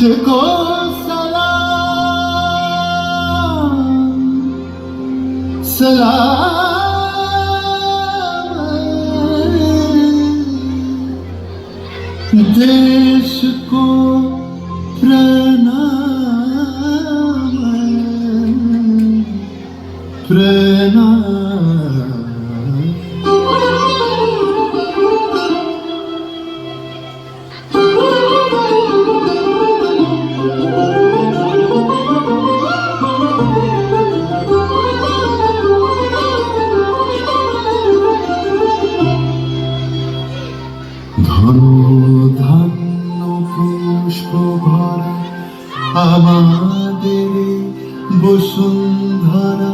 तुझको सलाम सलाम, देश को प्रणाम प्रणाम। ধন্য পুষ্প ভরা আমাদের বসুন্ধরা,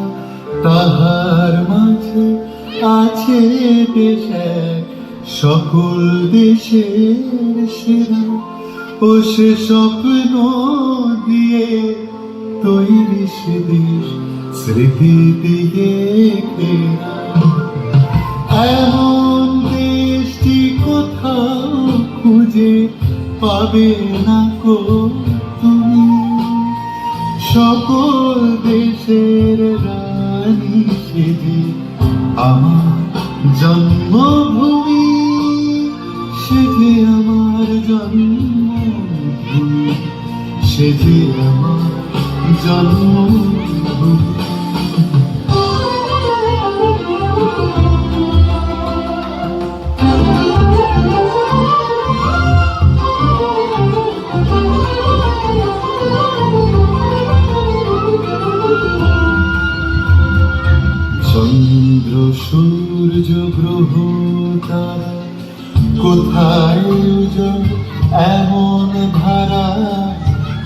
তাহার মাঝে আছে দেশ এক, সকল দেশের সেরা। ও সে স্বপ্ন দিয়ে তৈরি সে দেশ, স্মৃতি দিয়ে ঘেরা। এমন দেশটি কোথাও খুঁজে পাবে না কো তুমি, সকল দেশের রানী সেজে আমার জন্মভূমি, সেজে আমার জন্মভূমি, সেজে আমার জন্মভূমি। চন্দ্র সূর্য গ্রহ তারা কোথায় উজল এমন ধারা,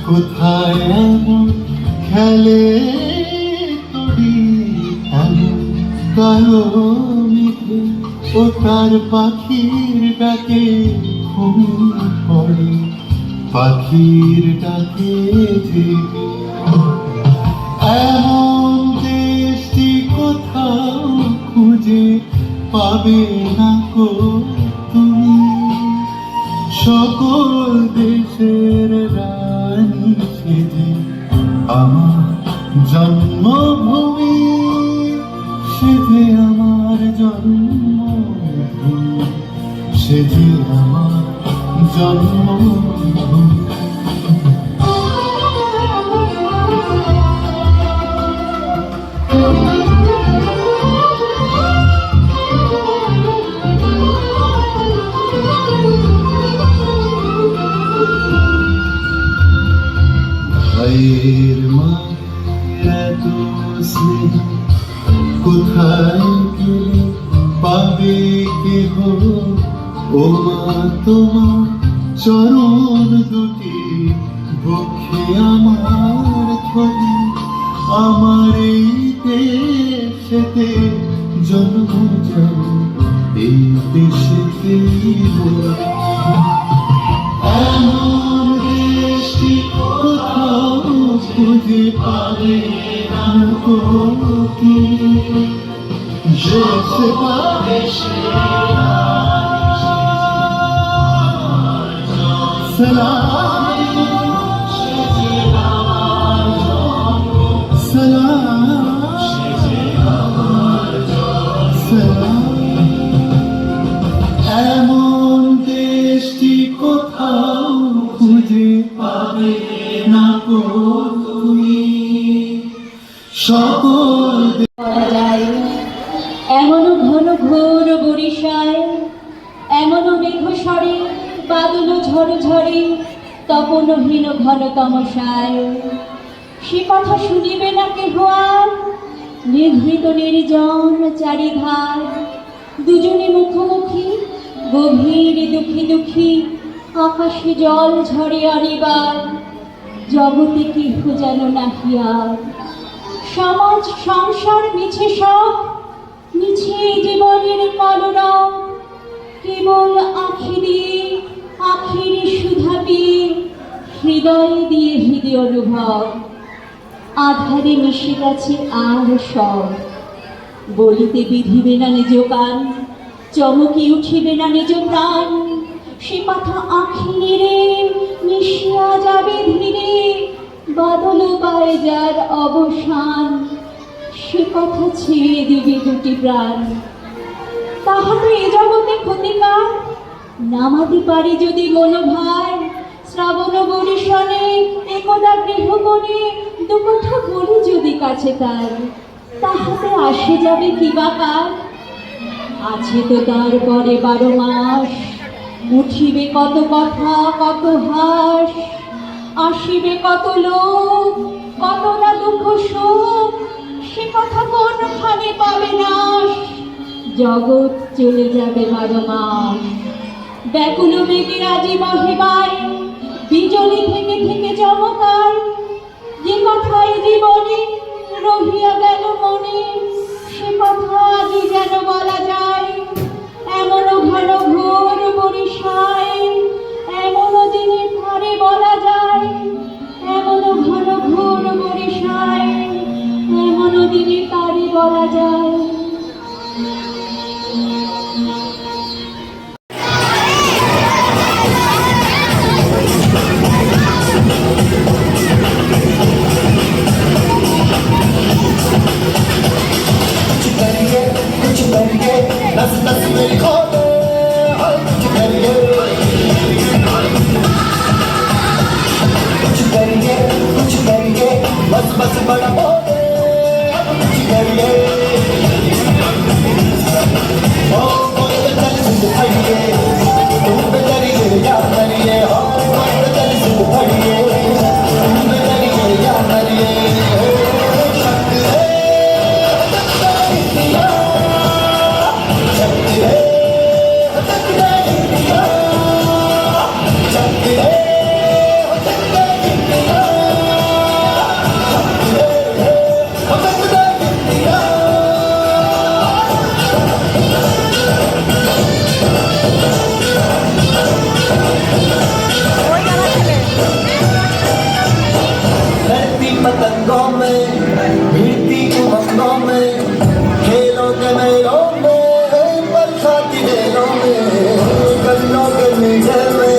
কোথায় এমন খেলে তরি, এমন কালো মেঘে ও তার পাখির ডাকে ঘুম পড়ে, পাখির ডাকে জেগে। এমন দেশটি কোথাও খুঁজে পাবে না কো তুমি, সকল দেশের রানী সেজে আমার জন্মভূমি, সেজে আমার জন্মভূমি, সেজে আমার জন্মভূমি। ভাইয়ের মায়ের এত স্নেহ কোথায় গেলে পাবে কেহ, ও মা তোমার চরণ দুটি বক্ষে আমার ধরে, আমার এই দেশেতে জন্ম যাব, এই দেশেতে এমন দেশটি কোথাও খুঁজে পাবে না কো তুমি, যে পাবে সালাম সালাম সালাম। এমন দেশটি কোথাও খুঁজে পাবে না কো তুমি, সকল এমন ঘন ঘোর বরিশায়, এমন মেঘস্বরে বাদল ঝড় ঝরে, তপনহীন ঘন তমসায়। সে কথা শুনিবে না কেহ আর, নিভৃত নির্জন চারিধার। দুজনে মুখোমুখি গভীর দুঃখী দুঃখী, আকাশে জল ঝরে অনিবার। জগতে কেহ যেন নাহিয়ার, সমাজ সংসার মিছে সব, মিছে জীবনের কলরব। কেবল আখি দিয়ে আখির সুধাবি, হৃদয় দিয়ে হৃদয় অনুভব। আধারে মিশে গেছে আর সব, বলিতে বিধিবে না নিজ কান, চমকি উঠিবে না নিজ প্রাণ। সে কথা আঁখি নেড়ে মিশিয়া যাবে ধীরে, বাদল পায় যার অবসান, সে কথা ছেড়ে দিবে দুটি প্রাণ। তাহাতে এ জগতে ক্ষতিকার, নামাতে পারি যদি মনোভার, শ্রাবণ বরিশনে একদা গৃহকোণে দু কথা বলি যদি কাছে তার, তাহাতে আসে যাবে কি বা কার? আছে তো তারপরে 12 মাস, উঠিবে কত কথা কত হাস, আসিবে কত লোক কত না দুঃখ শোক, সে কথা কোনখানে পাবে নাশ, জগৎ চলে যাবে 12 মাস। ব্যাকুল মেঘে রাজি মহিমায়, বিজলি থেকে থেকে চমকায়, যে কথায় জীবনে রহিয়া গেল মনে, সে কথা আজই যেন বলা যায়। এমন ঘন ঘোর বরিশায়, এমন দিনে ধারে বলা যায়। এমন ঘন ঘোর বরিশায়, এমন দিনে তারে বলা যায়। नस नस मेरी खोले कुछ करिए बस बस बड़ा बोले कुछ करिए ओ कोई तो चल सिद्ध खड़िए तुम पे करिए या करिए ओ कोई तो चल सिद्ध खड़िए तुम पे करिए या करिए पतंगों में भिड़ती उमंगों में खेलों के मेलों में बरसाती बेलों में गन्नों के मीठे में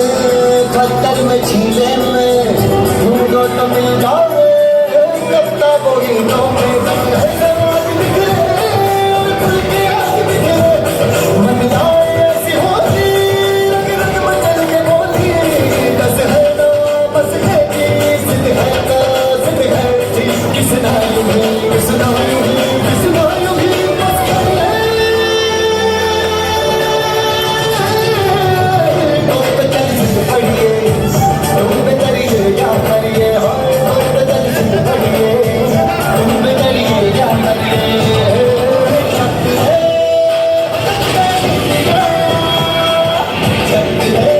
खट्टर में छीले में ढूंढो तो मिल जाओ कत्ता बोरियों में समाज बिखरे और खुल के आस बिखरे मन जाए ऐसी होती रंग मचल के बोली दस है ना बस है कि सिद्ध है ना किसना यूं किसना यूं बस करिए तुम पे चल सिद्ध पड़िए तुम पे करिए क्या करिए तुम पे चल सिद्ध पड़िए तुम पे करिए क्या करिए शक्ति है शक्ति है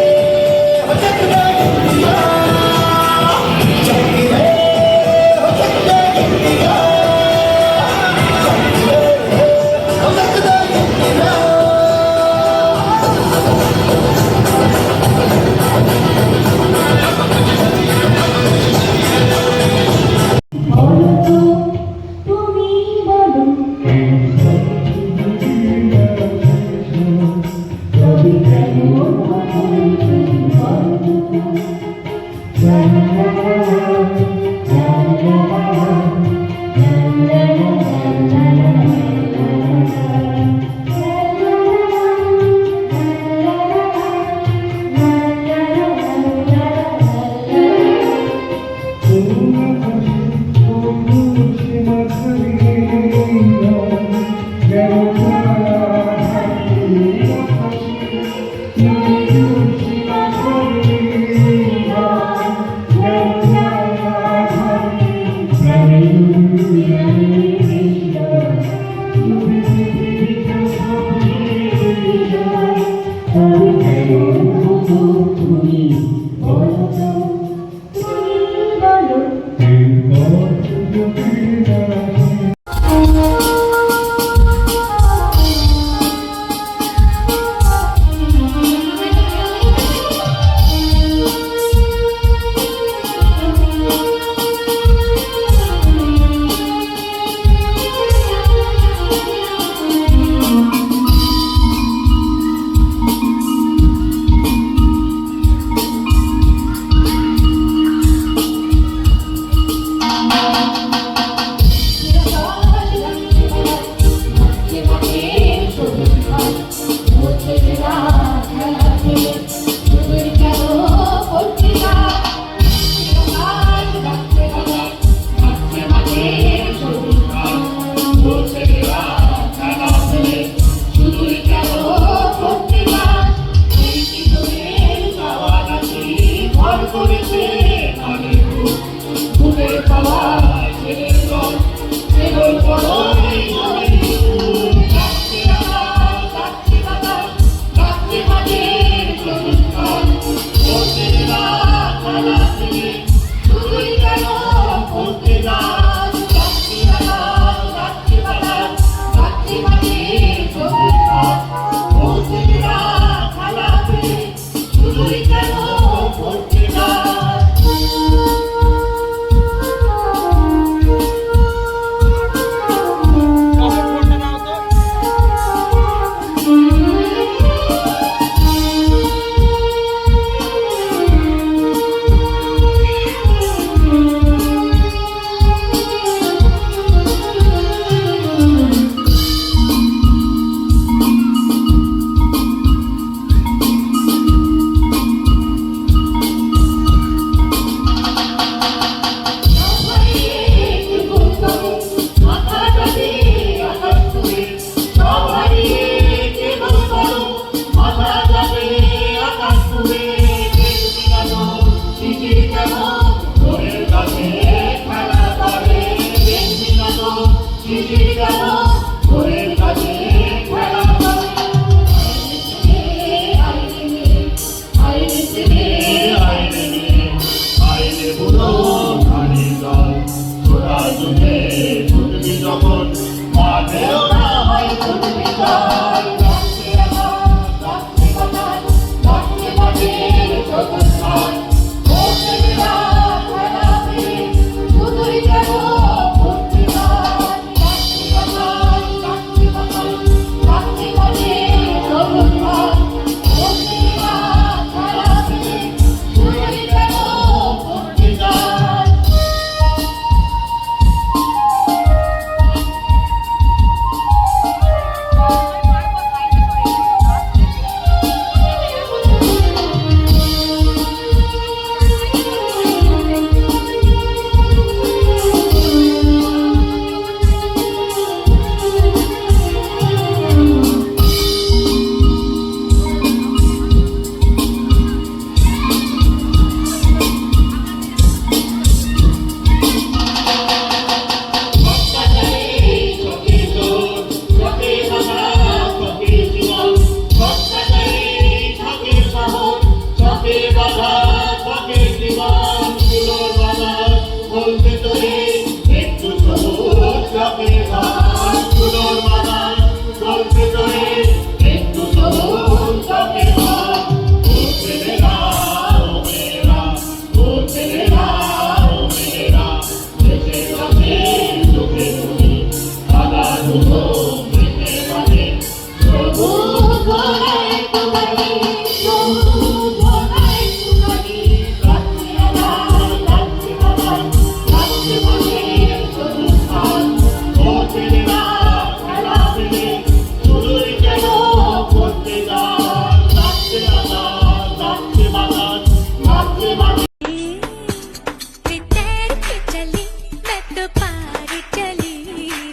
रे तैर के चली मैं तो पार चली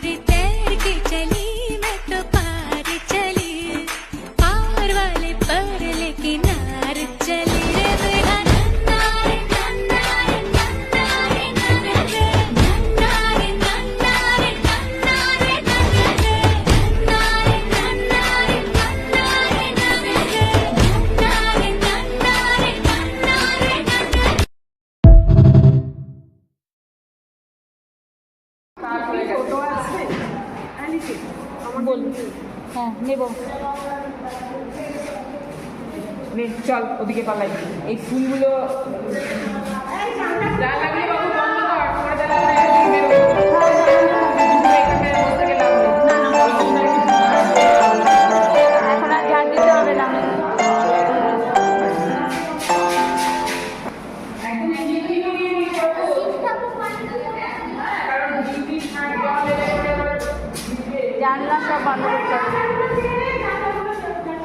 रे तैर के चली मैं तो पार चली पार वाले पर लेके नार चली रे मेरा नन्ना रे नन्ना रे नन्ना रे नन्ना रे नन्ना रे नन्ना रे नन्ना रे नन्ना रे नन्ना रे नन्ना रे नन्ना रे नन्ना रे नन्ना रे नन्ना रे नन्ना रे नन्ना হ্যাঁ নেব। নে চল ওদিকে পালাই এই ফুলগুলো যা লাগলে বাবু বন্ধ কর পরে যা লাগলে এখানে বসে গেলাম এখন আর ঝাড় দিতে হবে না। একদম এগিয়ে নিয়ে কারণ দিদি জানলা সব বন্ধ করতে হবে।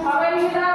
সবাই মিলে দাও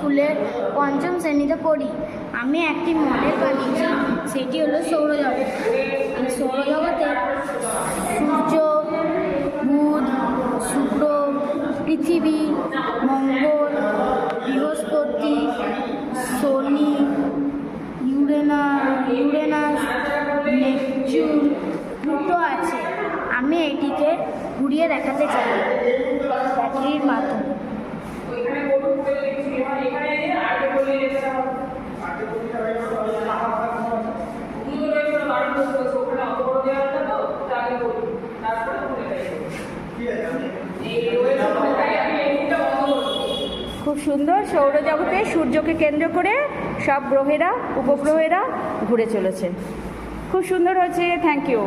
স্কুলের পঞ্চম শ্রেণীতে পড়ি। আমি একটি মডেল বানিয়েছি, সেটি হলো সৌরজগৎ। এই সৌরজগতে সূর্য, বুধ, শুক্র, পৃথিবী, মঙ্গল, বৃহস্পতি, শনি, ইউরেনাস, নেপচুন, প্লুটো আছে। আমি এটিকে ঘুরিয়ে দেখাতে চাই ব্যাটারির মাধ্যমে। খুব সুন্দর। সৌরজগতে সূর্যকে কেন্দ্র করে সব গ্রহেরা, উপগ্রহেরা ঘুরে চলেছে। খুব সুন্দর হয়েছে, থ্যাংক ইউ।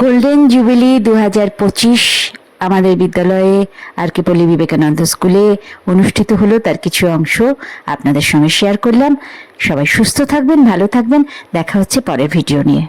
গোল্ডেন জুবিলি 2025 আমাদের বিদ্যালয়ে আর.কে. পল্লী বিবেকানন্দ স্কুলে অনুষ্ঠিত হলো, তার কিছু অংশ আপনাদের সঙ্গে শেয়ার করলাম। সবাই সুস্থ থাকবেন, ভালো থাকবেন। দেখা হচ্ছে পরের ভিডিও নিয়ে।